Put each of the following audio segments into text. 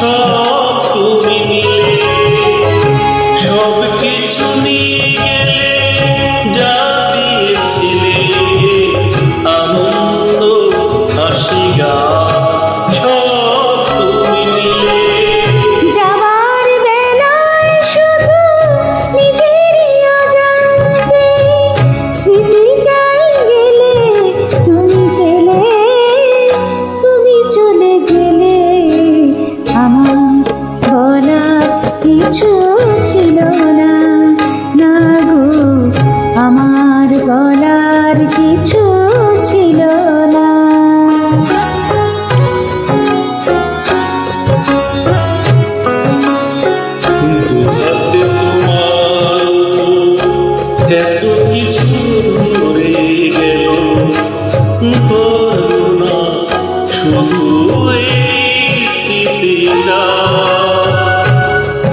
সব তুমি নিলে, সব কিছু নিয়ে গেলে, যা দিয়েছিলে আনন্দ হাসি গান, সব তুমি নিলে। যাবার বেলায় শুধু নিজেরই অজান্তে স্মৃতিটাই গেলে তুমি ফেলে, তুমি চলে গেলে। আমার বলার কিছু ছিল না, না গো, আমার বলার কিছু ছিল না। দুহাতে তোমার এত কিছু ধরে গেল, ধরো না শুধু এই স্মৃতিটা,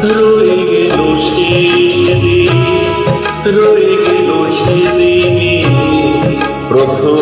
রয়ে গেল সেদিন, রয়ে গেল সেদিনই প্রথম